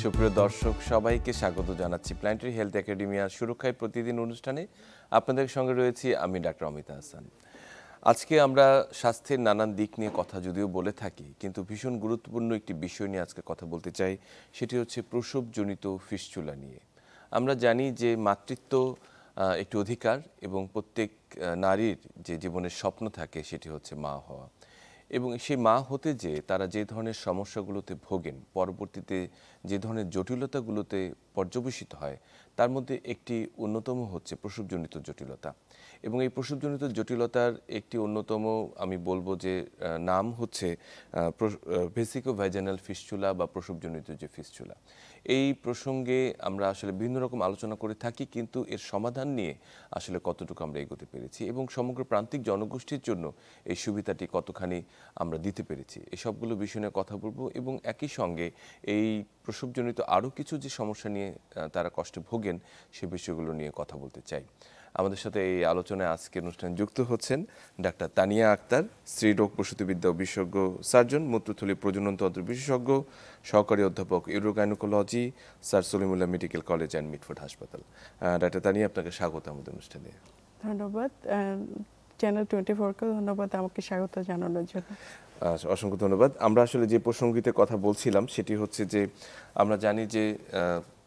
সুপ্রিয় দর্শক সবাইকে স্বাগত জানাচ্ছি প্ল্যানেটারি হেলথ একাডেমিয়া সুরক্ষায় প্রতিদিন অনুষ্ঠানে। আপনাদের সঙ্গে রয়েছি আমি ডাক্তার অমিতা হাসান। আজকে আমরা স্বাস্থ্যের নানান দিক নিয়ে কথা যদিও বলে থাকি, কিন্তু ভীষণ গুরুত্বপূর্ণ একটি বিষয় নিয়ে আজকে কথা বলতে চাই, সেটি হচ্ছে প্রসবজনিত ফিস্চুলা নিয়ে। আমরা জানি যে মাতৃত্ব একটি অধিকার এবং প্রত্যেক নারীর যে জীবনের স্বপ্ন থাকে সেটি হচ্ছে মা হওয়া, এবং সেই মা হতে যে তারা যে ধরনের সমস্যাগুলোতে ভোগেন, পরবর্তীতে যে ধরনের জটিলতাগুলোতে পর্যবেসিত হয়, তার মধ্যে একটি অন্যতম হচ্ছে প্রসবজনিত জটিলতা। এবং এই প্রসবজনিত জটিলতার একটি অন্যতম আমি বলবো যে নাম হচ্ছে ভেসিকোভ্যাজানাল ফিস্চুলা বা প্রসবজনিত যে ফিস্চুলা। এই প্রসঙ্গে আমরা আসলে বিভিন্ন রকম আলোচনা করে থাকি, কিন্তু এর সমাধান নিয়ে আসলে কতটুকু আমরা এগোতে পেরেছি এবং সমগ্র প্রান্তিক জনগোষ্ঠীর জন্য এই সুবিধাটি কতখানি আমরা দিতে পেরেছি, এই সবগুলো বিষয় নিয়ে কথা বলবো। এবং একই সঙ্গে এই প্রসবজনিত আরও কিছু যে সমস্যা নিয়ে তারা কষ্টে ভোগেন সে বিষয়গুলো নিয়ে কথা বলতে চাই। আমাদের সাথে এই আলোচনায় আজকের অনুষ্ঠানে যুক্ত হচ্ছেন ডাক্তার তানিয়া আক্তার, স্ত্রীরোগ প্রসূতিবিদ্যা বিশেষজ্ঞ সার্জন, মূত্রথলি প্রজননতন্ত্র বিশেষজ্ঞ, সহকারী অধ্যাপক urogynaecology, sir Salimullah medical college and Mitford হাসপাতাল। ডাক্তার তানিয়া, আপনাকে স্বাগত আমাদের অনুষ্ঠানে। ধন্যবাদ। চ্যানেল 24কে ধন্যবাদ আমাকে স্বাগত জানানোর জন্য। অসংখ্য ধন্যবাদ। আমরা আসলে যে প্রসঙ্গিতে কথা বলছিলাম সেটি হচ্ছে যে আমরা জানি যে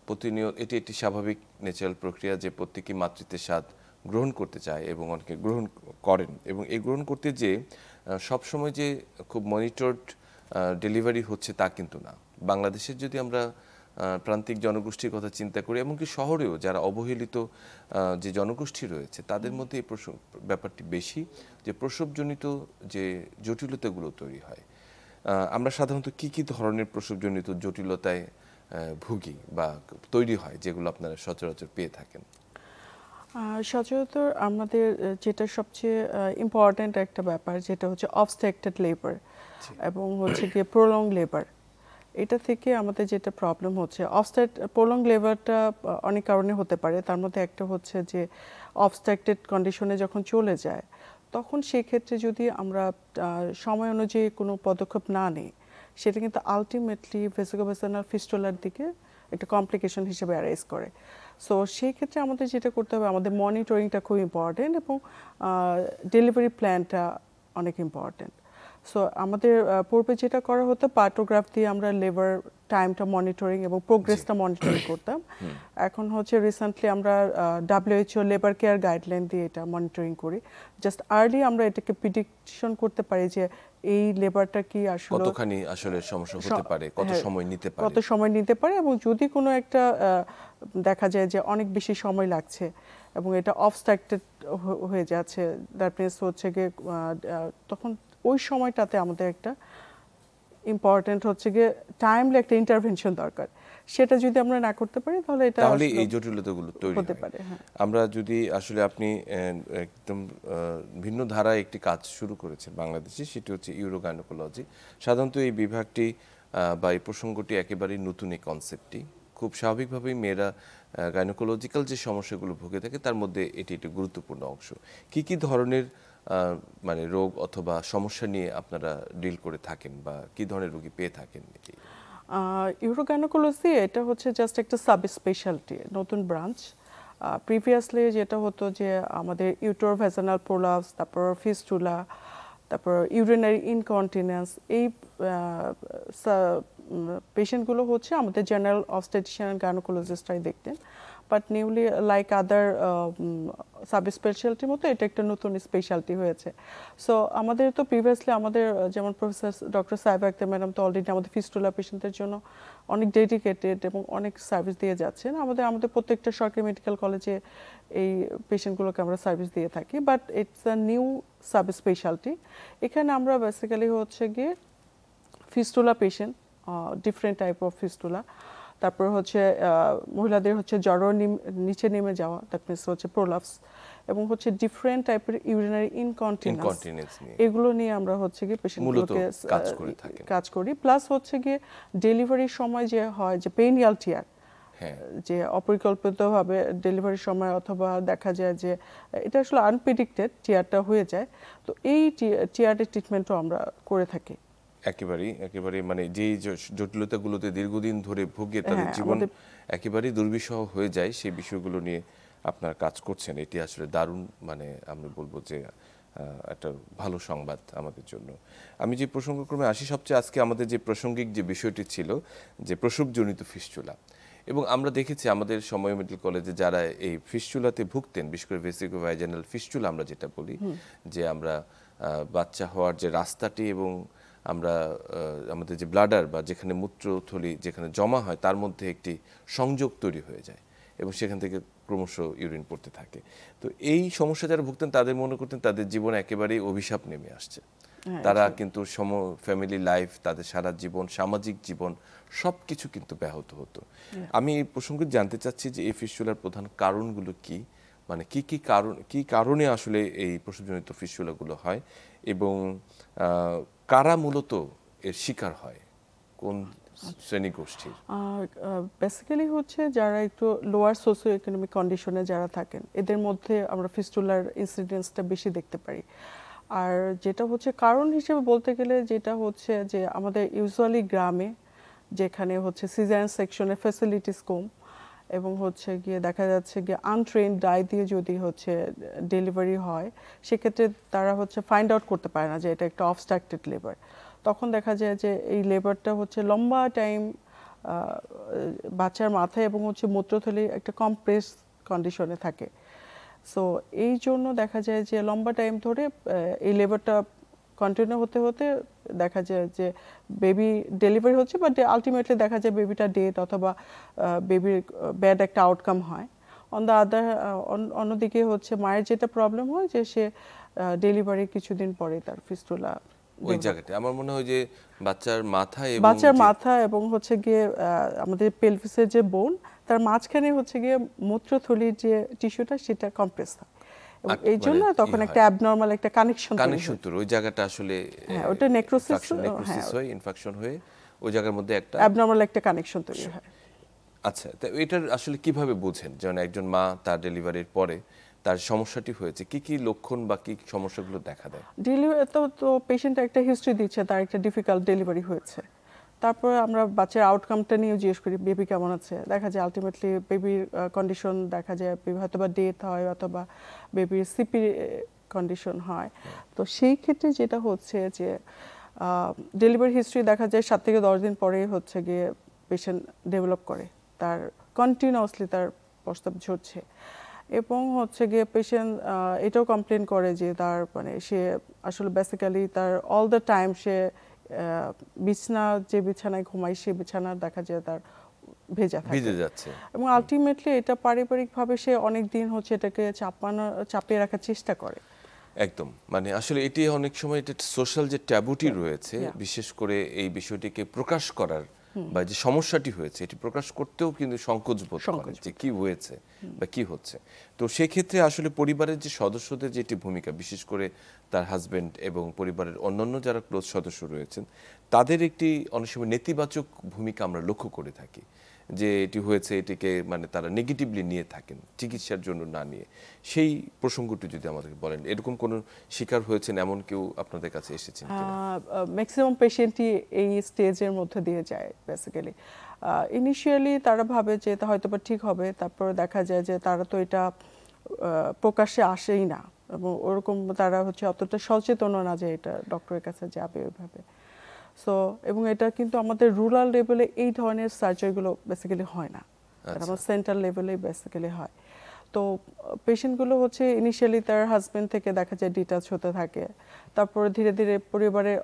প্রতিনিয়ত এটি একটি স্বাভাবিক ন্যাচারাল প্রক্রিয়া যে প্রত্যেকই মাতৃত্বের স্বাদ গ্রহণ করতে চায় এবং অনেকে গ্রহণ করেন, এবং এই গ্রহণ করতে যে সবসময় যে খুব মনিটরড ডেলিভারি হচ্ছে তা কিন্তু না। বাংলাদেশের যদি আমরা প্রান্তিক জনগোষ্ঠীর কথা চিন্তা করি, এমনকি শহরেও যারা অবহেলিত যে জনগোষ্ঠী রয়েছে তাদের মধ্যে এই ব্যাপারটি বেশি, যে প্রসবজনিত যে জটিলতাগুলো তৈরি হয়। আমরা সাধারণত কি কি ধরনের প্রসবজনিত জটিলতায় ভুগি বা তৈরি হয়, যেগুলো আপনারা সচরাচর পেয়ে থাকেন? সচরাচর আমাদের যেটা সবচেয়ে ইম্পর্ট্যান্ট একটা ব্যাপার, যেটা হচ্ছে অবস্ট্রাক্টেড লেবার এবং হচ্ছে গিয়ে প্রলং লেবার। এটা থেকে আমাদের যেটা প্রবলেম হচ্ছে, প্রলং লেবারটা অনেক কারণে হতে পারে। তার মধ্যে একটা হচ্ছে যে অবস্ট্রাক্টেড কন্ডিশনে যখন চলে যায়, তখন সেই ক্ষেত্রে যদি আমরা সময় অনুযায়ী কোনো পদক্ষেপ না নিই, সেটা কিন্তু আলটিমেটলি ভেসিকোভ্যাজানাল ফিস্টুলার দিকে একটা কমপ্লিকেশন হিসেবে অ্যারাইজ করে। সো সেই ক্ষেত্রে আমাদের যেটা করতে হবে, আমাদের মনিটরিংটা খুব ইম্পর্টেন্ট এবং ডেলিভারি প্ল্যানটা অনেক ইম্পর্টেন্ট। সো আমাদের পূর্বে যেটা করা হতো, পার্টোগ্রাফ দিয়ে আমরা লেবার টাইমটা মনিটরিং এবং প্রোগ্রেসটা মনিটরিং করতাম। এখন হচ্ছে রিসেন্টলি আমরা WHO লেবার কেয়ার গাইডলাইন দিয়ে এটা মনিটরিং করি। জাস্ট আর্লি আমরা এটাকে প্রিডিকশন করতে পারি যে এই লেবারটা কি আসলে কতখানি আসলে সমস্যা হতে পারে, কত সময় নিতে পারে, এবং যদি কোনো একটা দেখা যায় যে অনেক বেশি সময় লাগছে এবং এটা অবস্ট্রাক্টেড হয়ে যাচ্ছে, দ্যাট মিনস হচ্ছে গিয়ে তখন ওই সময়টাতে আমাদের একটা ইম্পর্টেন্ট হচ্ছে গিয়ে টাইমলি একটা ইন্টারভেনশন দরকার। সেটা যদি আমরা না করতে পারি তাহলে এই জটিলতাগুলো তৈরি হতে পারে। আমরা যদি আসলে আপনি একদম ভিন্ন ধারায় একটি কাজ শুরু করেছেন বাংলাদেশে, সেটি হচ্ছে ইউরোগাইনোকোলজি। সাধারণত এই বিভাগটি বা এই প্রসঙ্গটি একেবারেই নতুন এই কনসেপ্টটি। খুব স্বাভাবিকভাবেই মেয়েরা গাইনোকোলজিক্যাল যে সমস্যাগুলো ভুগে থাকে তার মধ্যে এটি একটি গুরুত্বপূর্ণ অংশ। কি কি ধরনের মানে রোগ অথবা সমস্যা নিয়ে আপনারা ডিল করে থাকেন বা কি ধরনের রোগী পেয়ে থাকেন? ইউরোগাইনোকোলজি এটা হচ্ছে জাস্ট একটা সাব স্পেশালিটি, নতুন ব্রাঞ্চ। প্রিভিয়াসলি যেটা হতো যে আমাদের ইউটেরোভ্যাজানাল প্রোলাপস, তারপর ফিস্টুলা, তারপর ইউরিনারি ইনকন্টিনেন্স, এই পেশেন্টগুলো হচ্ছে আমাদের জেনারেল অবস্টেট্রিশিয়ান গাইনোকোলজিস্টরাই দেখতেন। But newly like other sub স্পেশালিটির মতো এটা একটা নতুন স্পেশালিটি হয়েছে। সো আমাদের তো প্রিভিয়াসলি আমাদের যেমন প্রফেসর ডক্টর সাহেব আক্তার ম্যাডাম তো অলরেডি আমাদের ফিস্টুলা পেশেন্টদের জন্য অনেক ডেডিকেটেড এবং অনেক সার্ভিস দিয়ে যাচ্ছেন। আমাদের প্রত্যেকটা সরকারি মেডিকেল কলেজে এই পেশেন্টগুলোকে আমরা সার্ভিস দিয়ে থাকি। But it's a new sub speciality. এখানে আমরা বেসিক্যালি হচ্ছে গিয়ে fistula patient, different type of fistula, তারপর হচ্ছে মহিলাদের হচ্ছে জ্বর নিচে নেমে যাওয়া, দ্যাট মিনস হচ্ছে প্রোলাপস, এবং হচ্ছে ডিফারেন্ট টাইপের ইউরিনারি ইনকন্টিনেন্স, এগুলো নিয়ে আমরা হচ্ছে গিয়ে পেশেন্টগুলোকে কাজ করি। প্লাস হচ্ছে গিয়ে ডেলিভারির সময় যে হয় যে পেনিয়াল টিয়ার, যে অপরিকল্পিতভাবে ডেলিভারির সময় অথবা দেখা যায় যে এটা আসলে আনপ্রেডিক্টেড টিয়ারটা হয়ে যায়, তো এই টিয়ারের ট্রিটমেন্টও আমরা করে থাকি। একেবারেই মানে যেই জটিলতাগুলোতে দীর্ঘদিন ধরে ভুগে তাদের জীবন একেবারেই দুর্বিষহ হয়ে যায়, সেই বিষয়গুলো নিয়ে আপনার কাজ করছেন, এটি আসলে দারুণ, মানে আমরা বলবো যে একটা ভালো সংবাদ আমাদের জন্য। আমি যে প্রসঙ্গক্রমে আসি, সবচেয়ে আজকে আমাদের যে প্রাসঙ্গিক যে বিষয়টি ছিল যে প্রসবজনিত ফিস্চুলা, এবং আমরা দেখেছি আমাদের সময় মেডিকেল কলেজে যারা এই ফিস্চুলাতে ভুগতেন, বিশেষ করে ভেসিকোভাইজানাল ফিস্চুলা আমরা যেটা বলি, যে আমরা বাচ্চা হওয়ার যে রাস্তাটি এবং আমরা আমাদের যে ব্লাডার বা যেখানে মূত্রথলি যেখানে জমা হয় তার মধ্যে একটি সংযোগ তৈরি হয়ে যায় এবং সেখান থেকে ক্রমশ ইউরিন পড়তে থাকে। তো এই সমস্যা যারা ভুগতেন তাদের মনে করতেন তাদের জীবনে একেবারেই অভিশাপ নেমে আসছে। তারা কিন্তু ফ্যামিলি লাইফ, তাদের সারা জীবন, সামাজিক জীবন সব কিছু কিন্তু ব্যাহত হতো। আমি এই প্রসঙ্গে জানতে চাচ্ছি যে এই ফিস্চুলার প্রধান কারণগুলো কি, মানে কি কারণে আসলে এই প্রসবজনিত ফিস্চুলাগুলো হয় এবং কারা মূলত এর শিকার হয়, কোন শ্রেণী গোষ্ঠীর? বেসিক্যালি হচ্ছে যারা একটু লোয়ার সোশিও ইকোনমিক কন্ডিশনে যারা থাকেন এদের মধ্যে আমরা ফিস্টুলার ইনসিডেন্সটা বেশি দেখতে পারি। আর যেটা হচ্ছে কারণ হিসেবে বলতে গেলে যেটা হচ্ছে যে আমাদের ইউজুয়ালি গ্রামে যেখানে হচ্ছে সিজারিয়ান সেকশনের ফ্যাসিলিটিস কম এবং হচ্ছে গিয়ে দেখা যাচ্ছে গিয়ে আনট্রেন্ড ডাই দিয়ে যদি হচ্ছে ডেলিভারি হয়, সেক্ষেত্রে তারা হচ্ছে ফাইন্ড আউট করতে পারে না যে এটা একটা অবস্ট্রাকটেড লেবার। তখন দেখা যায় যে এই লেবারটা হচ্ছে লম্বা টাইম বাচ্চার মাথায় এবং হচ্ছে মূত্রথলি একটা কমপ্রেস কন্ডিশনে থাকে। সো এই জন্য দেখা যায় যে লম্বা টাইম ধরে এই লেবারটা কন্টিনিউ হতে হতে দেখা যায় যে বেবি ডেলিভারি হচ্ছে, বাট আলটিমেটলি দেখা যায় বেবিটা ডেথ অথবা বেবির ব্যাড একটা আউটকাম হয়। অন্যদিকে হচ্ছে মায়ের যেটা প্রবলেম হয় যে সে ডেলিভারি কিছুদিন পরে তার ফিস্টুলা ওই জায়গাটা আমার মনে হয় যে বাচ্চার মাথা এবং হচ্ছে গিয়ে আমাদের পেলভিসের যে বোন তার মাঝখানে হচ্ছে গিয়ে মূত্রথলির যে টিস্যুটা সেটা কমপ্রেস হয় এবং এই জন্য তখন একটা অ্যাবনরমাল একটা কানেকশন তৈরি ওই জায়গাটা আসলে ওটা নেক্রোসিস হয়, ইনফেকশন হয়ে ওই জায়গার মধ্যে একটা অ্যাবনরমাল একটা কানেকশন তৈরি হয়। আচ্ছা, তো এটার আসলে কিভাবে বুঝেন যেন একজন মা তার ডেলিভারির পরে তার সমস্যাটি হয়েছে, কি কি লক্ষণ বা কি সমস্যাগুলো দেখা দেয়? ডেলিভারি তো পেশেন্ট একটা হিস্ট্রি দিচ্ছে তার একটা ডিফিকাল্ট ডেলিভারি হয়েছে, তারপরে আমরা বাচ্চার আউটকামটা নিয়ে জিজ্ঞেস করি বেবি কেমন আছে, দেখা যায় আলটিমেটলি বেবির কন্ডিশন দেখা যায় বেবি হয়তো বা ডেথ হয় অথবা বেবির সিপি কন্ডিশন হয়। তো সেই ক্ষেত্রে যেটা হচ্ছে যে ডেলিভারি হিস্ট্রি দেখা যায় 7 থেকে 10 দিন পরে হচ্ছে গিয়ে পেশেন্ট ডেভেলপ করে তার কন্টিনিউয়াসলি তার প্রস্তাব ঝরছে এবং হচ্ছে গিয়ে পেশেন্ট এটাও কমপ্লেন করে যে তার মানে সে আসলে বেসিক্যালি তার অল দ্য টাইম সে বিছানায় ঘুমায় সে বিছানা দেখা যায় তার ভিজে যাচ্ছে এবং আলটিমেটলি এটা পারিবারিকভাবে সে অনেক দিন হচ্ছে এটাকে চাপিয়ে রাখার চেষ্টা করে। একদম, মানে আসলে এটি অনেক সময় এটা সোশ্যাল যে ট্যাবুটি রয়েছে, বিশেষ করে এই বিষয়টিকে প্রকাশ করার বা যে সমস্যাটি হয়েছে এটি প্রকাশ করতেও কিন্তু সংকোচ বোধ করে যে কি হয়েছে বা কি হচ্ছে। তো সেই ক্ষেত্রে আসলে পরিবারের যে সদস্যদের যেটি ভূমিকা, বিশেষ করে তার হাজবেন্ড এবং পরিবারের অন্যান্য যারা ক্লোজ সদস্য রয়েছেন তাদের একটি অনেক সময় নেতিবাচক ভূমিকা আমরা লক্ষ্য করে থাকি, যে এটি হয়েছে এটিকে মানে তারা নেগেটিভলি নিয়ে থাকেন চিকিৎসার জন্য না নিয়ে। সেই প্রসঙ্গটি যদি আমাদেরকে বলেন, এরকম কোনো শিকার হয়েছেন এমন কেউ আপনাদের কাছে এসেছেন? ম্যাক্সিমাম পেশেন্টই এই স্টেজের মধ্যে দিয়ে যায় বেসিক্যালি। ইনিশিয়ালি তারা ভাবে যে এটা হয়তো বা ঠিক হবে, তারপরে দেখা যায় যে তারা তো এটা প্রকাশ্যে আসেই না এবং ওরকম তারা হচ্ছে অতটা সচেতন না যে এটা ডক্টরের কাছে যাবে ওইভাবে। সো এবং এটা কিন্তু আমাদের রুরাল লেভেলে এই ধরনের সার্জারিগুলো বেসিক্যালি হয় না, আমার সেন্ট্রাল লেভেলেই বেসিক্যালি হয়। তো পেশেন্টগুলো হচ্ছে ইনিশিয়ালি তার হাজবেন্ড থেকে দেখা যায় ডিটাচ হতে থাকে, তারপরে ধীরে ধীরে পরিবারের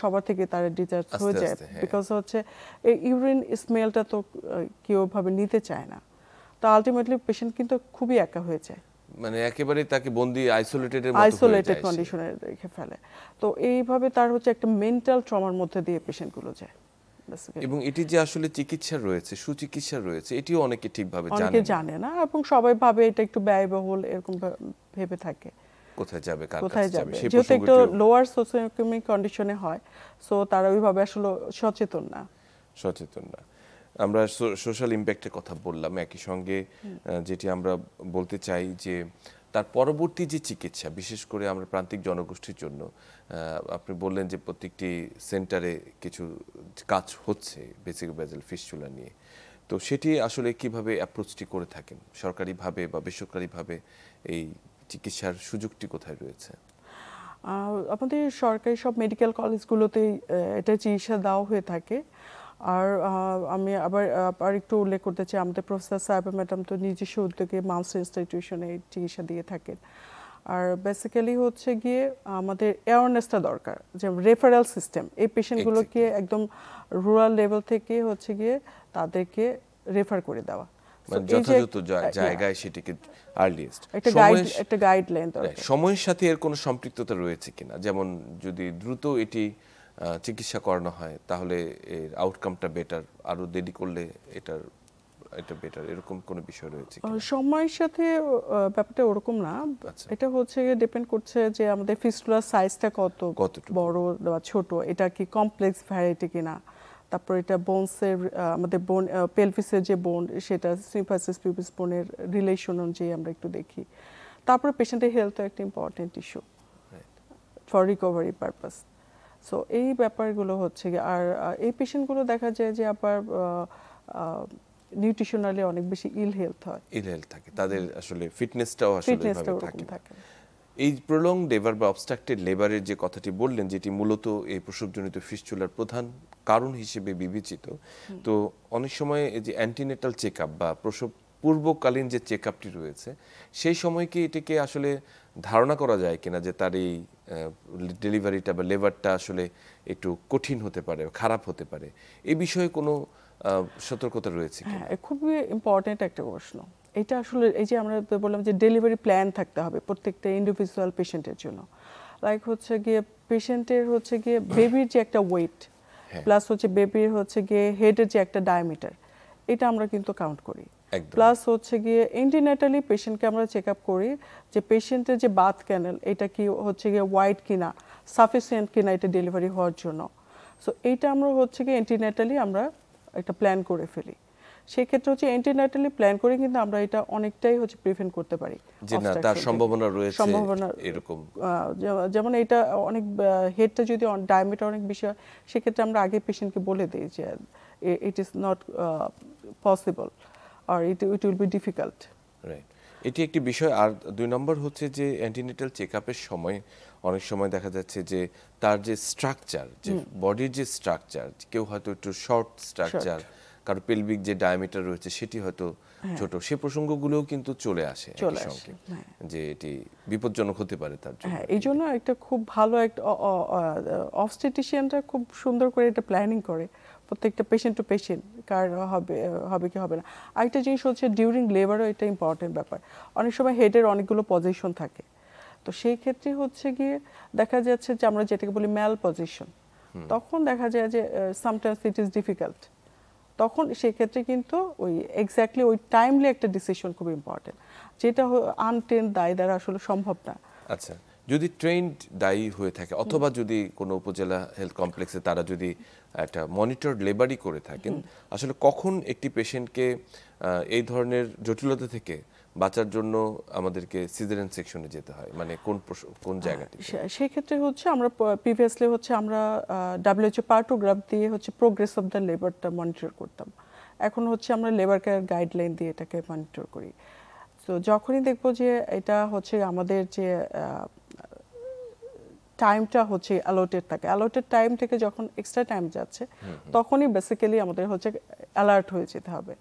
সবার থেকে তারা ডিটাচ হয়ে যায়, বিকজ হচ্ছে এই ইউরিন স্মেলটা তো কেউ ভাবে নিতে চায় না। তো আলটিমেটলি পেশেন্ট কিন্তু খুবই একা হয়ে যায়, মানে একেবারে তাকে বন্দি আইসোলেটেড কন্ডিশনে রেখে ফেলে। তো এইভাবে তার হচ্ছে একটা মেন্টাল ট্রমার মধ্যে দিয়ে পেশেন্টগুলো যায়। এবং এটি যে আসলে চিকিৎসা রয়েছে, সুচিকিৎসা রয়েছে, এটিও অনেকে ঠিকভাবে জানে না এবং সবাই ভাবে এটা একটু ব্যয়বহুল এরকম ভেবে থাকে। কোথায় যাবে, কার কাছে যাবে, যেহেতু একটু লোয়ার সোশিওইকোনমিক কন্ডিশনে হয়, সো তারা ওইভাবে আসলে সচেতন না। আমরা সোশ্যাল ইমপ্যাক্টের কথা বললাম, একই সঙ্গে যেটি আমরা বলতে চাই যে তার পরবর্তী যে চিকিৎসা, বিশেষ করে আমরা প্রান্তিক জনগোষ্ঠীর জন্য আপনি বললেন যে প্রত্যেকটি সেন্টারে কিছু কাজ হচ্ছে বেসিক বেজাল ফিস্টুলা নিয়ে, তো সেটি আসলে কিভাবে অ্যাপ্রোচটি করে থাকেন সরকারিভাবে বা বেসরকারিভাবে, এই চিকিৎসার সুযোগটি কোথায় রয়েছে? আমাদের সরকারি সব মেডিকেল কলেজগুলোতেই এটা চিকিৎসা দেওয়া হয়ে থাকে। আর আমি আবার একটু উল্লেখ করতে চাই, আমাদের প্রফেসর সাহেব ম্যাডাম তো নিজস্ব উদ্যোগে মামস ইনস্টিটিউশনে চিকিৎসা দিয়ে থাকেন। আর বেসিক্যালি হচ্ছে গিয়ে আমাদের অ্যাওয়ারনেসটা দরকার, যে রেফারেল সিস্টেম, এই পেশেন্টগুলোকে একদম রুরাল লেভেল থেকে হচ্ছে গিয়ে তাদেরকে রেফার করে দেওয়া, মানে যথাযথ জায়গায় সেটিকে আর্লিয়েস্ট একটা গাইডলাইন দরকার। সময়ের সাথে এর কোনো সম্পৃক্ততা রয়েছে কিনা, যেমন যদি দ্রুত এটি চিকিৎসা করানো হয় তাহলে এর আউটকামটা বেটার, আরো দেরি করলে এটা বেটার, এরকম কোনো বিষয় রয়েছে কিনা? সময়ের সাথে ব্যাপারটা ওরকম না, এটা হচ্ছে ডিপেন্ড করছে যে আমাদের ফিস্টুলার সাইজটা কত বড় বা ছোট, এটা কি কমপ্লেক্স ভ্যারাইটি কিনা, তারপর এটা বোনসের, আমাদের বোন পেলভিসের যে বোন সেটা সিম্পাসিস পিউবিস বোনের রিলেশন অনুযায়ী আমরা একটু দেখি। তারপরে পেশেন্টের হেলথও একটা important issue for recovery purpose. So এই ব্যাপারগুলো হচ্ছে, আর এই পেশেন্টগুলো দেখা যায় যে আবার নিউট্রিশনালি অনেক বেশি ইল হেলথ থাকে, তাদের আসলে ফিটনেসটাও আসলে থাকে। এই প্রলং লেবার বা অবস্ট্রাক্টেড লেবারের যে কথাটি বললেন, যেটি মূলত এই প্রসবজনিত ফিস্টুলার প্রধান কারণ হিসেবে বিবেচিত, তো অনেক সময় এই যে অ্যান্টিনেটাল চেকআপ বা প্রসব পূর্বকালীন যে চেকআপটি রয়েছে, সেই সময় কি এটিকে আসলে ধারণা করা যায় কিনা যে তার এই ডেলিভারিটা বা লেবারটা আসলে একটু কঠিন হতে পারে, খারাপ হতে পারে, এই বিষয়ে কোনো সতর্কতা রয়েছে কিনা? হ্যাঁ, খুবই ইম্পর্টেন্ট একটা প্রশ্ন এটা। আসলে এই যে আমরা বললাম যে ডেলিভারি প্ল্যান থাকতে হবে প্রত্যেকটা ইন্ডিভিজুয়াল পেশেন্টের জন্য। লাইক হচ্ছে গিয়ে পেশেন্টের হচ্ছে গিয়ে বেবির যে একটা ওয়েট প্লাস হচ্ছে বেবির হচ্ছে গিয়ে হেডের যে একটা ডায়ামিটার, এটা আমরা কিন্তু কাউন্ট করি। প্লাস হচ্ছে গিয়ে এন্টিনেটালি পেশেন্টকে আমরা চেক আপ করি যে পেশেন্টের যে বাথ ক্যানেল এটা কি হচ্ছে গিয়ে ওয়াইড কিনা, সাফিসিয়েন্ট কিনা এটা ডেলিভারি হওয়ার জন্য। সো এইটা আমরা হচ্ছে গিয়ে এন্টিনেটালি আমরা একটা প্ল্যান করে ফেলি। সেই ক্ষেত্রে হচ্ছে এন্টিনেটালি প্ল্যান করে কিন্তু আমরা এটা অনেকটাই হচ্ছে প্রিভেন্ট করতে পারি, যে না তার সম্ভাবনা রয়েছে এরকম। যেমন এটা অনেক হেডটা যদি ডায়ামিটার অনেক বেশি হয়, সেক্ষেত্রে আমরা আগে পেশেন্টকে বলে দিই যে ইট ইজ নট পসিবল আর it will be difficult. Right, এটি একটি বিষয়। আর 2 নম্বর হচ্ছে যে অ্যান্টিনেটাল চেকআপের সময় অনেক সময় দেখা যাচ্ছে যে তার যে স্ট্রাকচার, যে বডির যে স্ট্রাকচার, কেউ হয়তো একটু শর্ট স্ট্রাকচার, কারো পেলভিক যে ডায়ামিটার রয়েছে সেটি হয়তো ছোট, সে প্রসঙ্গগুলোও কিন্তু চলে আসে সঙ্গে, যে এটি বিপজ্জনক হতে পারে তার জন্য। হ্যাঁ, এই জন্য একটা খুব ভালো একটা অবস্টেটিশিয়ানরা খুব সুন্দর করে এটা প্ল্যানিং করে প্রত্যেকটা পেশেন্ট টু পেশেন্ট কার হবে কি হবে না। আরেকটা জিনিস হচ্ছে ডিউরিং লেবারও এটা ইম্পর্টেন্ট ব্যাপার। অনেক সময় হেডের অনেকগুলো পজিশন থাকে, তো সেই ক্ষেত্রে হচ্ছে গিয়ে দেখা যাচ্ছে যে আমরা যেটাকে বলি ম্যাল পজিশন, তখন দেখা যায় যে সামটাইমস ইট ইজ ডিফিকাল্ট। তখন সেক্ষেত্রে কিন্তু ওই এক্স্যাক্টলি ওই টাইমলি একটা ডিসিশন খুব ইম্পর্টেন্ট, যেটা আনট্রেন দায়ী দ্বারা আসলে সম্ভব না। আচ্ছা, যদি ট্রেন্ড দায়ী হয়ে থাকে অথবা যদি কোনো উপজেলা হেলথ কমপ্লেক্সে তারা যদি একটা মনিটরড লেবারই করে থাকেন, আসলে কখন একটি পেশেন্টকে এই ধরনের জটিলতা থেকে বাঁচার জন্য আমাদেরকে সিজারিয়ান সেকশনে যেতে হয়, মানে কোন জায়গাটি? সেই ক্ষেত্রে হচ্ছে আমরা প্রিভিয়াসলি হচ্ছে আমরা WHO পার্টোগ্রাফ দিয়ে হচ্ছে প্রোগ্রেস অফ দ্য লেবারটা মনিটর করতাম। এখন হচ্ছে আমরা লেবার কেয়ার গাইডলাইন দিয়ে এটাকে মনিটর করি। তো যখনই দেখবো যে এটা হচ্ছে আমাদের যে টাইমটা হচ্ছে অ্যালোটেড থাকে, অ্যালোটেড টাইম থেকে যখন এক্সট্রা টাইম যাচ্ছে তখনই বেসিক্যালি আমাদের হচ্ছে অ্যালার্ট হয়ে যেতে হবে।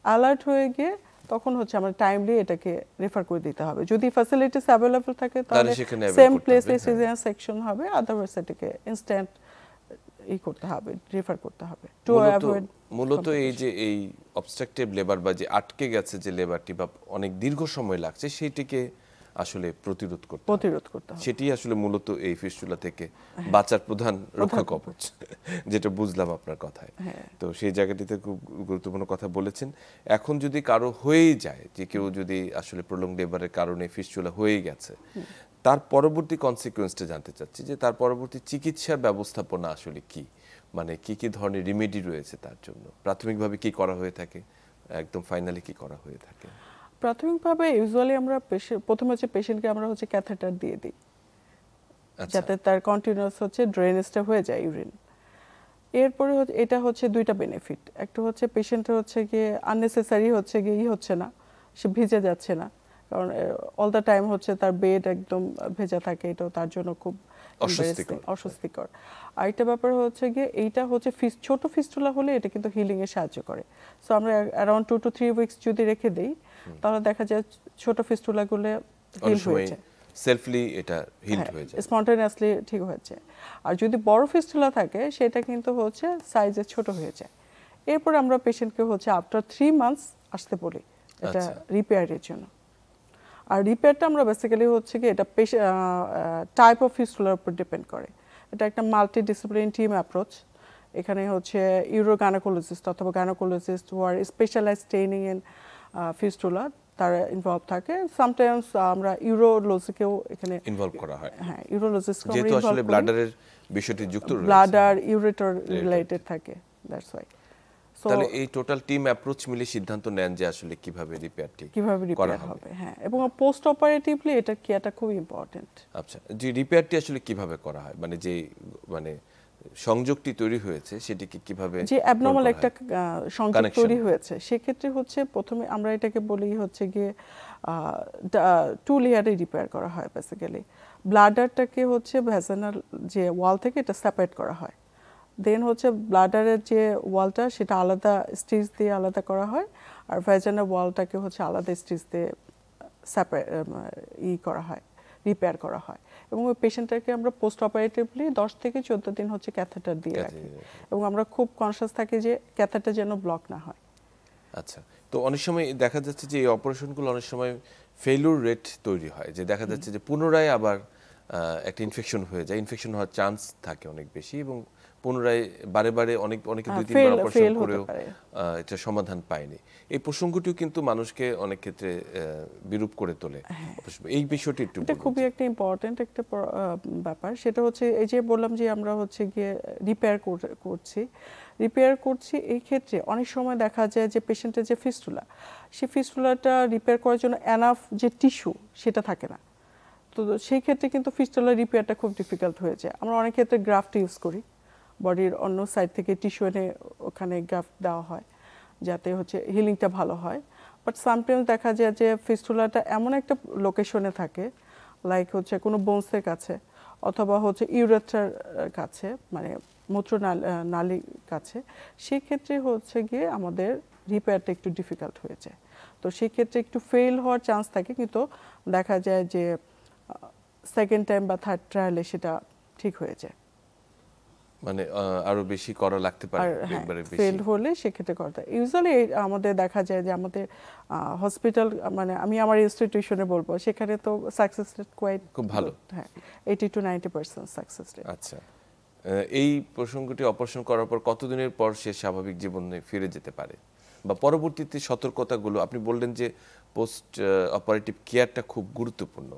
অ্যালার্ট হয়ে গিয়ে তখন হচ্ছে আমরা টাইমলি এটাকে রেফার করে দিতে হবে। যদি ফ্যাসিলিটিস অ্যাভেলেবল থাকে তাহলে সেম প্লেসে সিজারিয়ান সেকশন হবে, আদারওয়াইজ এটাকে ইনস্ট্যান্ট করতে হবে, রেফার করতে হবে টু অ্যাভয়েড। মূলত এই যে এই অবস্ট্রাকটিভ লেবার বা যে আটকে গেছে যে লেবারটি বা অনেক দীর্ঘ সময় লাগছে সেইটিকে আসলে প্রতিরোধ করতে হবে, সেটি আসলে মূলত এই ফিস্টুলা থেকে বাঁচার প্রধান রক্ষা কবচ, যেটা বুঝলাম আপনার কথায়। তো সেই জায়গাটিতে খুব গুরুত্বপূর্ণ কথা বলেছেন। এখন যদি কারো হয়েই যায়, যে কেউ যদি আসলে প্রলং লেবারের কারণে ফিস্টুলা হয়ে গেছে, তার পরবর্তী কনসিকুয়েন্সটা জানতে চাচ্ছি, যে তার পরবর্তী চিকিৎসার ব্যবস্থাপনা আসলে কি, মানে কি ধরনের রিমেডি রয়েছে তার জন্য, প্রাথমিকভাবে কি করা হয়ে থাকে, একদম ফাইনালি কি করা হয়ে থাকে? প্রাথমিকভাবে ইউজুয়ালি আমরা প্রথমে হচ্ছে পেশেন্টকে আমরা হচ্ছে ক্যাথেটার দিয়ে দিই, যাতে তার কন্টিনিউয়াস হচ্ছে ড্রেনেজটা হয়ে যায় ইউরিন। এরপরে এটা হচ্ছে দুইটা বেনিফিট, একটা হচ্ছে পেশেন্টের হচ্ছে গিয়ে আননেসেসারি হচ্ছে গিয়ে হচ্ছে না, সে ভিজে যাচ্ছে না, কারণ অল দ্য টাইম হচ্ছে তার বেড একদম ভেজা থাকে, এটাও তার জন্য খুব অস্বস্তিকর। আর একটা ব্যাপার হচ্ছে গিয়ে এইটা হচ্ছে ছোট ফিস্টুলা হলে এটা কিন্তু হিলিং এ সাহায্য করে। সো আমরা অ্যারাউন্ড 2 to 3 উইকস যদি রেখে দেই তাহলে দেখা যায় ছোট ফিস্টুলাগুলো হিল হয়ে যায়, সেলফলি এটা হিলড হয়ে যায়, স্পন্টানিয়াসলি ঠিক হয়ে যায়। আর যদি বড় ফিস্টুলা থাকে সেটা কিন্তু হচ্ছে সাইজে ছোট হয়ে যায়। এরপর আমরা পেশেন্টকে হচ্ছে আফটার 3 মান্থস আসতে বলি এটা রিপেয়ারের জন্য। আর রিপেয়ারটা আমরা বেসিক্যালি হচ্ছে কি এটা টাইপ অফ ফিস্টুলার উপর ডিপেন্ড করে। এটা একটা মাল্টি ডিসিপ্লিন টিম অ্যাপ্রোচ। এখানে হচ্ছে ইউরো গাইনোকোলজিস্ট অথবা gynaecologist who are specialised training in fistula তারা ইনভলভ থাকে। সামটাইমস আমরা ইউরোলজিকেও এখানে ইনভলভ করা হয়। হ্যাঁ, ইউরোলজিস্টকে আমরা যেহেতু আসলে ব্লাডারের বিষয়টি যুক্ত রয়েছে, ব্লাডার ইউরেটর রিলেটেড থাকে, দ্যাটস ওয়াই। তাহলে এই টোটাল টিম অ্যাপ্রোচ মিলে সিদ্ধান্ত নেন যে আসলে কিভাবে রিপেয়ারটি করা হবে। হ্যাঁ, এবং পোস্ট অপারেটিভলি এটা কেয়ারটা খুব ইম্পর্টেন্ট। আচ্ছা, যে রিপেয়ারটি আসলে কিভাবে করা হয়, মানে যে সংযোগটি তৈরি হয়েছে সেটিকে কিভাবে, যে অ্যাবনর্মাল একটা সংযোগ তৈরি হয়েছে সেক্ষেত্রে হচ্ছে প্রথমে আমরা এটাকে বলি হচ্ছে গিয়ে 2 লেয়ারে রিপেয়ার করা হয় বেসিক্যালি। ব্লাডারটাকে হচ্ছে ভ্যাজানাল যে ওয়াল থেকে এটা সেপারেট করা হয়, দেন হচ্ছে ব্লাডারের যে ওয়ালটা সেটা আলাদা স্টিচ দিয়ে আলাদা করা হয়, আর ভ্যাজানাল ওয়ালটাকে হচ্ছে আলাদা স্টিচ দিয়ে করা হয়, রিপেয়ার করা হয়। এবং ওই পেশেন্টটাকে আমরা পোস্ট অপারেটিভলি 10 থেকে 14 দিন হচ্ছে ক্যাথেটার দিয়ে রাখি, এবং আমরা খুব কনসিয়াস থাকি যে ক্যাথেটার যেন ব্লক না হয়। আচ্ছা, তো অনেক সময় দেখা যাচ্ছে যে এই অপারেশনগুলো অনেক সময় ফেইলিউর রেট তৈরি হয়, যে দেখা যাচ্ছে যে পুনরায় আবার একটা ইনফেকশন হয়ে যায়, ইনফেকশন হওয়ার চান্স থাকে অনেক বেশি, এবং পুনরায় বারে বারে অনেকে 2-3 বার অপারেশন করেও এটা সমাধান পায়নি। এই প্রসঙ্গটিও কিন্তু মানুষকে অনেক ক্ষেত্রে বিরূপ করে তোলে। এই বিষয়টি একটু, এটা খুবই একটা ইম্পর্টেন্ট একটা ব্যাপার। সেটা হচ্ছে এই যে বললাম যে আমরা হচ্ছে গিয়ে রিপেয়ার করছি এই ক্ষেত্রে অনেক সময় দেখা যায় যে পেশেন্টের যে ফিস্টুলা, সেই ফিস্টুলাটা রিপেয়ার করার জন্য এনাফ যে টিস্যু সেটা থাকে না। তো সেই ক্ষেত্রে কিন্তু ফিস্টুলার রিপেয়ারটা খুব ডিফিকাল্ট হয়ে যায়। আমরা অনেক ক্ষেত্রে গ্রাফট ইউজ করি, বডির অন্য সাইড থেকে টিস্যু এনে ওখানে গ্রাফট দেওয়া হয় যাতে হচ্ছে হিলিংটা ভালো হয়। বাট সামটাইমস দেখা যায় যে ফিস্টুলাটা এমন একটা লোকেশনে থাকে, লাইক হচ্ছে কোনো বোনসের কাছে অথবা হচ্ছে ইউরেথ্রার কাছে, মানে মূত্রনালীর কাছে, সেই ক্ষেত্রে হচ্ছে গিয়ে আমাদের রিপেয়ারটা একটু ডিফিকাল্ট হয়ে যায়। তো সেই ক্ষেত্রে একটু ফেল হওয়ার চান্স থাকে, কিন্তু দেখা যায় যে সেকেন্ড টাইম বা থার্ড ট্রায়ালে সেটা ঠিক হয়ে যায়। মানে আরো বেশি করা লাগতে পারে, একবারে বেশি ফেল হলে সেক্ষেত্রে করতে ইউজুয়ালি আমাদের দেখা যায় যে আমাদের হসপিটাল, মানে আমি আমার ইনস্টিটিউশনে বলবো, সেখানে তো সাকসেস রেট খুব ভালো। হ্যাঁ, 80 to 90% সাকসেস রেট। আচ্ছা, এই প্রসঙ্গটি অপারেশন করার পর কতদিনের পর সে স্বাভাবিক জীবনে ফিরে যেতে পারে, বা পরবর্তীতে সতর্কতাগুলো আপনি বললেন যে পোস্ট অপারেটিভ কেয়ারটা খুব গুরুত্বপূর্ণ,